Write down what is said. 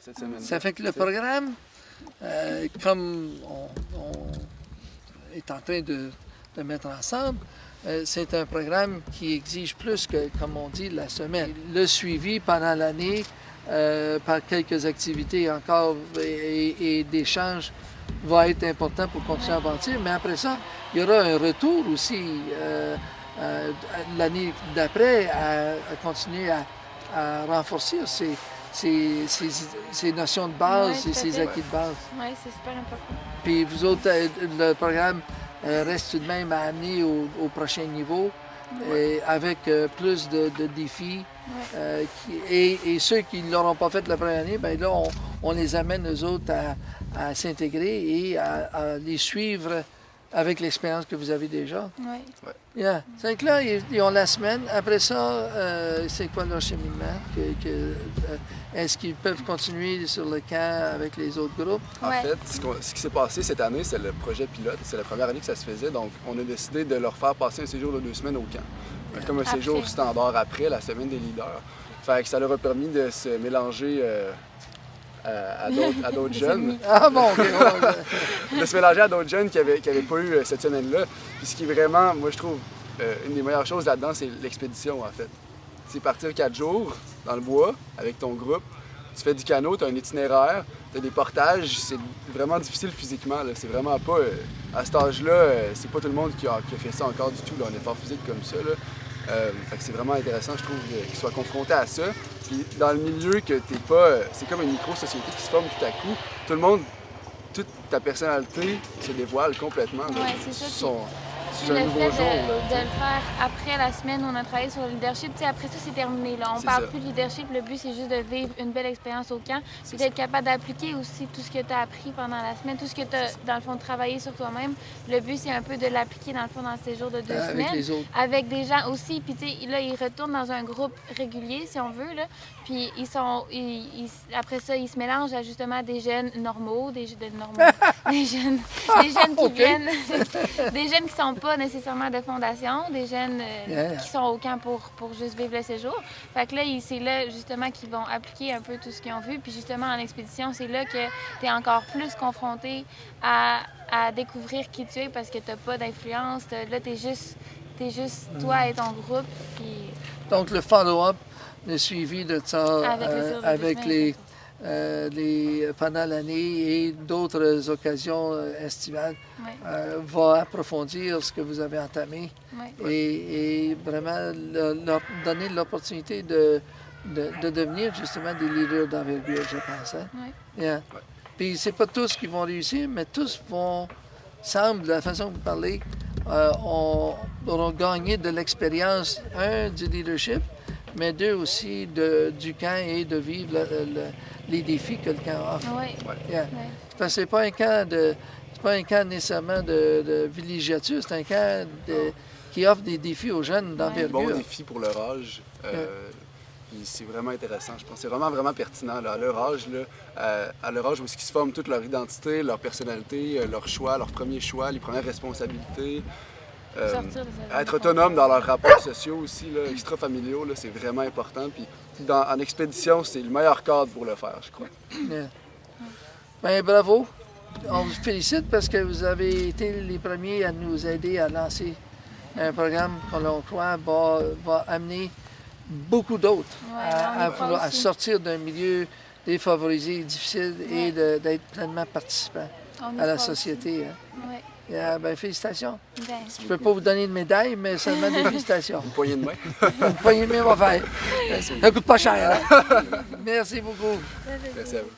cette semaine. Ça fait que le programme, comme on est en train de mettre ensemble, c'est un programme qui exige plus que, comme on dit, la semaine. Le suivi pendant l'année par quelques activités encore et d'échanges va être important pour continuer à bâtir. Mais après ça, il y aura un retour aussi l'année d'après à continuer à renforcer ces notions de base et ces acquis de base. Oui, c'est super important. Puis vous autres, le programme reste tout de même à amener au prochain niveau avec plus de défis. Et ceux qui ne l'auront pas fait la première année, bien là, on les amène, eux autres, à s'intégrer et à les suivre avec l'expérience que vous avez déjà. Oui. Yeah. C'est que là, ils ont la semaine. Après ça, c'est quoi leur cheminement? Est-ce qu'ils peuvent continuer sur le camp avec les autres groupes? En fait, ce qui s'est passé cette année, c'est le projet pilote. C'est la première année que ça se faisait. Donc, on a décidé de leur faire passer un séjour de 2 semaines au camp. Comme un séjour standard après la semaine des leaders. Fait que ça leur a permis de se mélanger à d'autres jeunes. Ah bon, OK. De se mélanger à d'autres jeunes qui n'avaient pas eu cette semaine-là. Puis ce qui est vraiment, moi je trouve, une des meilleures choses là-dedans, c'est l'expédition en fait. C'est partir 4 jours dans le bois avec ton groupe. Tu fais du canot, tu as un itinéraire, tu as des portages. C'est vraiment difficile physiquement. C'est vraiment pas... à cet âge-là, c'est pas tout le monde qui a fait ça encore du tout, là, un effort physique comme ça. Là. Fait que c'est vraiment intéressant, je trouve, qu'ils soient confrontés à ça. Puis dans le milieu que t'es pas... c'est comme une micro-société qui se forme tout à coup. Tout le monde, toute ta personnalité se dévoile complètement. Oui, c'est ça. C'est un nouveau jour. De le faire après la semaine où on a travaillé sur le leadership, après ça, c'est terminé. Là. On parle plus de leadership. Le but, c'est juste de vivre une belle expérience au camp. Puis d'être capable d'appliquer aussi tout ce que tu as appris pendant la semaine, tout ce que tu as, dans le fond, travaillé sur toi-même. Le but, c'est un peu de l'appliquer, dans le fond, dans le séjour de 2 semaines. Avec les autres. Avec des gens aussi. Puis, tu sais, là, ils retournent dans un groupe régulier, si on veut. Là. Puis, après ça, ils se mélangent à justement des jeunes normaux, des jeunes qui viennent, des jeunes qui sont pas nécessairement de fondation, des jeunes qui sont au camp pour juste vivre le séjour. Fait que là, c'est là justement qu'ils vont appliquer un peu tout ce qu'ils ont vu. Puis justement, en expédition, c'est là que tu es encore plus confronté à découvrir qui tu es parce que tu n'as pas d'influence. Là, tu es juste toi et ton groupe. Puis... Donc, le follow-up, le suivi de ça pendant l'année et d'autres occasions estivales va approfondir ce que vous avez entamé et vraiment leur donner l'opportunité de devenir justement des leaders d'envergure, je pense. Hein? Yeah. Puis c'est pas tous qui vont réussir, mais tous semble, de la façon que vous parlez, auront gagné de l'expérience, du leadership, mais 2 aussi du camp et de vivre les défis que le camp offre. Parce que c'est pas un camp nécessairement de villégiature, c'est un camp qui offre des défis aux jeunes d'envergure. Bon défi pour leur âge. Puis c'est vraiment intéressant. Je pense que c'est vraiment, vraiment pertinent là, à leur âge où ils se forment toute leur identité, leur personnalité, leurs choix, leurs premiers choix, les premières responsabilités. Être autonome dans leurs rapports sociaux aussi, là, extra-familiaux, là, c'est vraiment important. Puis en expédition, c'est le meilleur cadre pour le faire, je crois. Bien, bravo. On vous félicite parce que vous avez été les premiers à nous aider à lancer un programme que l'on croit va amener beaucoup d'autres à sortir d'un milieu défavorisé et difficile et d'être pleinement participant à la société. Hein. Ben, félicitations. Je ne peux pas vous donner de médaille, mais seulement des félicitations. Une poignée de main. Une poignée de main va faire. Ça ne coûte pas cher. Hein? Merci beaucoup. Merci à vous.